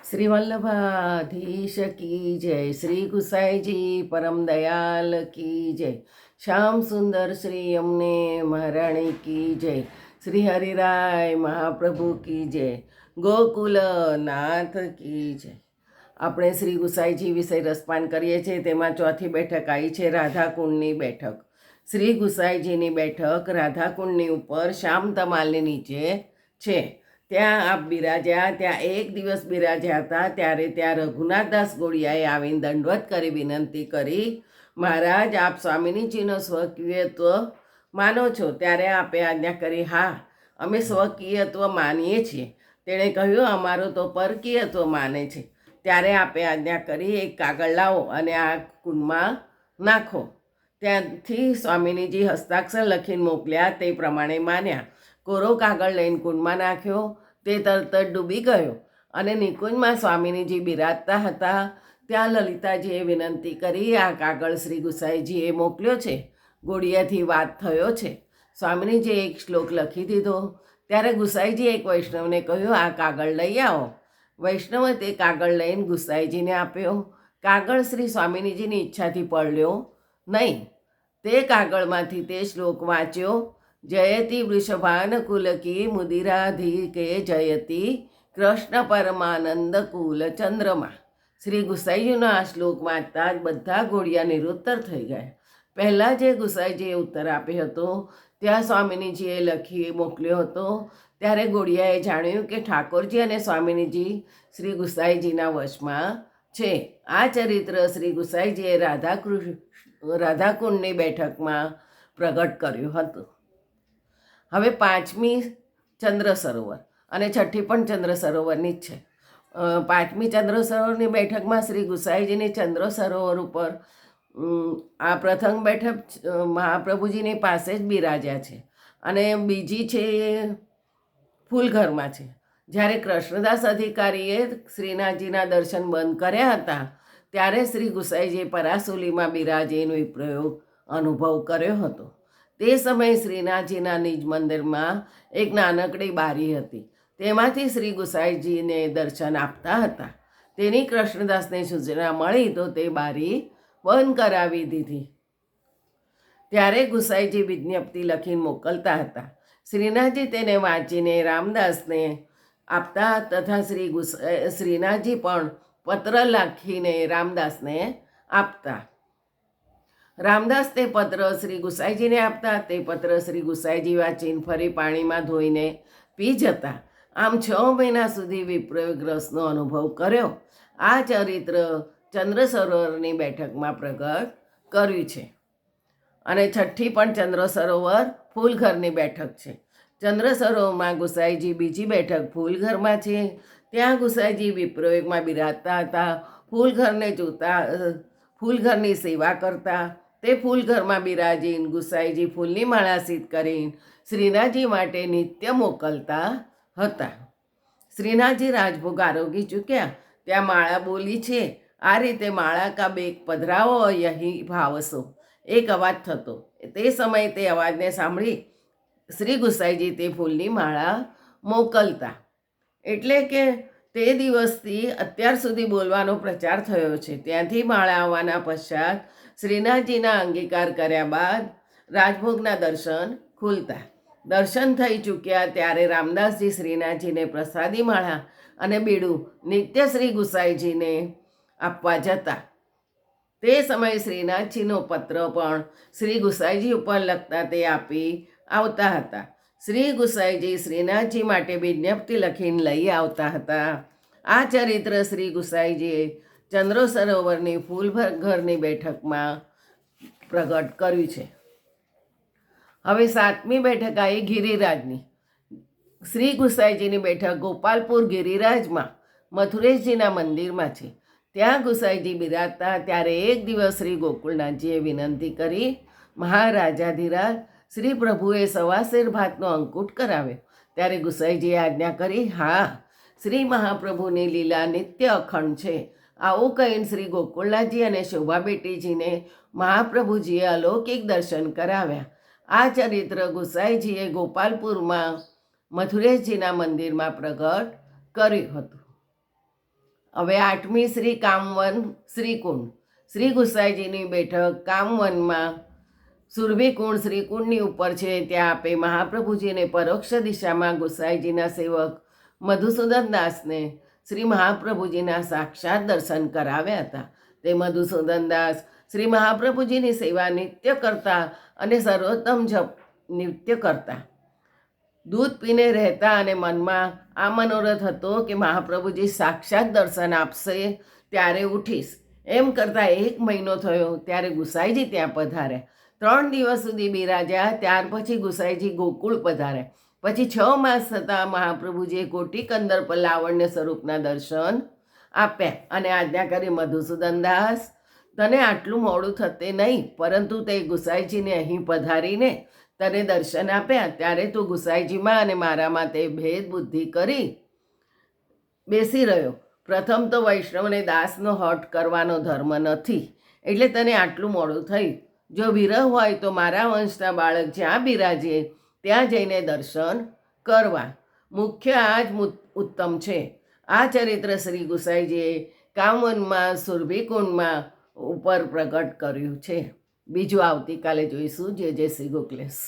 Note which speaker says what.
Speaker 1: શ્રી વલ્લભાધીશ કી જય, શ્રી ગુસાઈજી પરમ દયાલ કી જય, શ્યામ સુંદર શ્રી અમને મહારાણી કી જય, શ્રી હરિરાય મહાપ્રભુ કી જય, ગોકુલ નાથ કી જય. આપણે શ્રી ગુસાઈજી વિશે રસપાન કરીએ છીએ. તેમાં ચોથી બેઠક આવી છે રાધાકુંડની બેઠક. શ્રી ગુસાઈજીની બેઠક રાધાકુંડની ઉપર શ્યામ તમાલની નીચે છે. ત્યાં આપ બિરાજ્યા. ત્યાં એક દિવસ બિરાજ્યા હતા. ત્યારે ત્યાં રઘુનાથદાસ ગોળિયાએ આવીને દંડવત કરી વિનંતી કરી, મહારાજ આપ સ્વામિનીજીનો સ્વકીયત્વ માનો છો? ત્યારે આપે આજ્ઞા કરી, હા અમે સ્વકીયત્વ માનીએ છીએ. તેણે કહ્યું, અમારો તો પરકીયત્વ માને છે. ત્યારે આપે આજ્ઞા કરી, એક કાગળ લાવો અને આ કુંડમાં નાખો. ત્યાંથી સ્વામિનીજી હસ્તાક્ષર લખીને મોકલ્યા. તે પ્રમાણે માન્યા. કોરો કાગળ લઈને કુંડમાં નાખ્યો. તે તરત જ ડૂબી ગયો અને નિકુંજમાં સ્વામિનીજી બિરાજતા હતા. ત્યાં લલિતાજીએ વિનંતી કરી, આ કાગળ શ્રી ગુસાઈજીએ મોકલ્યો છે, ગોળિયાથી વાત થયો છે. સ્વામિનીજીએ એક શ્લોક લખી દીધો. ત્યારે ગુસાઈજીએ એક વૈષ્ણવને કહ્યું, આ કાગળ લઈ આવો. વૈષ્ણવે તે કાગળ લઈને ગુસાઈજીને આપ્યો. કાગળ શ્રી સ્વામિનીજીની ઈચ્છાથી પડ્યો નહીં. તે કાગળમાંથી તે શ્લોક વાંચ્યો, જયતિ વૃષભાનુકુલકી મુદિરાધિકે જયતિ કૃષ્ણ પરમાનંદ કુલ ચંદ્રમા. શ્રી ગુસાઈજીનો આ શ્લોક વાંચતા જ બધા ઘોડિયા નિરુત્તર થઈ ગયા. પહેલાં જે ગુસાઈજીએ ઉત્તર આપ્યો હતો ત્યાં સ્વામિનીજીએ લખી મોકલ્યો હતો. ત્યારે ગોળિયાએ જાણ્યું કે ઠાકોરજી અને સ્વામિનીજી શ્રી ગુસાઈજીના વશમાં છે. આ ચરિત્ર શ્રી ગુસાઈજીએ રાધાકુંડની બેઠકમાં પ્રગટ કર્યું હતું. હવે પાંચમી ચંદ્ર સરોવર અને છઠ્ઠી પણ ચંદ્ર સરોવરની જ છે. પાંચમી ચંદ્ર સરોવરની બેઠકમાં શ્રી ગુસાઈજીની ચંદ્ર સરોવર ઉપર આ પ્રથમ બેઠક મહાપ્રભુજીની પાસે જ બિરાજ્યા છે અને બીજી છે ફૂલઘરમાં છે. જ્યારે કૃષ્ણદાસ અધિકારીએ શ્રીનાથજીના દર્શન બંધ કર્યા હતા ત્યારે શ્રી ગુસાઈજીએ પરાસુલીમાં બિરાજીનો પ્રયોગ અનુભવ કર્યો હતો. તે સમયે શ્રીનાથજીના નિજ મંદિરમાં એક નાનકડી બારી હતી. તેમાંથી શ્રી ગુસાઈજીને દર્શન આપતા હતા. તેની કૃષ્ણદાસને સૂચના મળી તો તે બારી બંધ કરાવી દીધી. ત્યારે ગુસાઈજી વિજ્ઞપ્તિ લખીને મોકલતા હતા. શ્રીનાથજી તેને વાંચીને રામદાસને આપતા તથા શ્રીનાથજી પણ પત્ર લખીને રામદાસને આપતા. રામદાસ તે પત્ર શ્રી ગુસાઈજીને આપતા. તે પત્ર શ્રી ગુસાઈજી વાંચીને ફરી પાણીમાં ધોઈને પી જતા. આમ 6 મહિના સુધી વિપ્રયોગ રસનો અનુભવ કર્યો. આ ચરિત્ર ચંદ્ર સરોવરની બેઠકમાં પ્રગટ કર્યું છે. અને છઠ્ઠી પણ ચંદ્ર સરોવર ફૂલઘરની બેઠક છે. ચંદ્ર સરોવરમાં ગુસાઈજી બીજી બેઠક ફૂલઘરમાં છે. ત્યાં ગુસાઈજી વિપ્રયોગમાં બિરાજતા હતા. ફૂલઘરને જોતા ફૂલઘરની સેવા કરતા. તે ફૂલઘરમાં બિરાજીને ગુસાઈજી ફૂલની માળા સિદ્ધ કરીને શ્રીનાથજી માટે નિત્ય મોકલતા હતા. શ્રીનાથજી રાજભોગ આરોગી ચૂક્યા. ત્યાં માળા બોલી છે, આ રીતે માળા કા બેગ પધરાવો યહી ભાવસો. એક અવાજ થતો. તે સમયે તે અવાજને સાંભળી શ્રી ગુસાઈજી તે ફૂલની માળા મોકલતા. એટલે કે તે દિવસથી અત્યાર સુધી બોલવાનો પ્રચાર થયો છે. ત્યાંથી માળા આવવાના પશ્ચાત શ્રીનાથજીના અંગીકાર કર્યા બાદ રાજભોગના દર્શન ખુલતા. દર્શન થઈ ચૂક્યા ત્યારે રામદાસજી શ્રીનાથજીને પ્રસાદી માળા અને બીડું નિત્ય શ્રી ગુસાઈજીને આપવા જતા. તે સમયે શ્રીનાથજીનો પત્ર પણ શ્રી ગુસાઈજી ઉપર લખતા તે આપી આવતા હતા. શ્રી ગુસાઈજી શ્રીનાથજી માટે વિજ્ઞપ્તિ લખીને લઈ આવતા હતા. આ ચરિત્ર શ્રી ગુસાઈજીએ ચંદ્ર સરોવરની ફૂલઘરની બેઠકમાં પ્રગટ કર્યું છે. હવે 7મી બેઠક આવી ગિરિરાજની. શ્રી ગુસાઈજીની બેઠક ગોપાલપુર ગિરિરાજમાં મથુરેશજીના મંદિરમાં છે. ત્યાં ગુસાઈજી બિરાજતા. ત્યારે એક દિવસ શ્રી ગોકુળનાથજીએ વિનંતી કરી, મહારાજાધિરાજ શ્રી પ્રભુએ 1.25 સેર ભાતનો અંકુટ કરાવ્યો. ત્યારે ગુસાઈજીએ આજ્ઞા કરી, હા શ્રી મહાપ્રભુની લીલા નિત્ય અખંડ છે. આવું કહીને શ્રી ગોકુળનાથજી અને શોભાબેટીજીને મહાપ્રભુજીએ અલૌકિક દર્શન કરાવ્યા. આ ચરિત્ર ગુસાઈજીએ ગોપાલપુરમાં મથુરેશજીના મંદિરમાં પ્રગટ કર્યું હતું. હવે આઠમી શ્રી કામવન શ્રીકુંડ. શ્રી ગુસાઈજીની બેઠક કામવનમાં સુરભીકુંડ શ્રીકુંડની ઉપર છે. ત્યાં આપે મહાપ્રભુજીને પરોક્ષ દિશામાં ગુસાઈજીના સેવક મધુસૂદન દાસને શ્રી મહાપ્રભુજીના સાક્ષાત દર્શન કરાવ્યા હતા. તે મધુસૂદન દાસ શ્રી મહાપ્રભુજીની સેવા નિત્ય કરતા અને સર્વોત્તમ જપ નિત્ય કરતા. દૂધ પીને રહેતા અને મનમાં આ મનોરથ હતો કે મહાપ્રભુજી સાક્ષાત દર્શન આપશે ત્યારે ઉઠીશ. એમ કરતાં 1 મહિનો થયો ત્યારે ગુસાઈજી ત્યાં પધાર્યા. 3 દિવસ સુધી બિરાજ્યા. ત્યાર પછી ગુસાઈજી ગોકુળ પધાર્યા. પછી 6 માસ થતાં મહાપ્રભુજીએ કોટી કંદર્પ લાવણ્ય સ્વરૂપના દર્શન આપ્યા અને આજ્ઞા કરી, મધુસૂદન દાસ, તને આટલું મોડું થતે નહીં, પરંતુ તે ગુસાઈજીને અહીં પધારીને તને દર્શન આપ્યા ત્યારે તું ગુસાઈજીમાં અને મારામાં તે ભેદ બુદ્ધિ કરી બેસી રહ્યો. પ્રથમ તો વૈષ્ણવને દાસનો હઠ કરવાનો ધર્મ નથી, એટલે તને આટલું મોડું થયું. જો વિરહ હોય તો મારા વંશના બાળક જ્યાં બિરાજે ત્યાં જઈને દર્શન કરવા. મુખ્ય આ જ ઉત્તમ છે. આ ચરિત્ર શ્રી ગુસાઈજીએ કામવનમાં સુરભીકુંડમાં ઉપર પ્રગટ કર્યું છે. બીજું આવતીકાલે જોઈશું. જય જય શ્રી ગોકલેશ.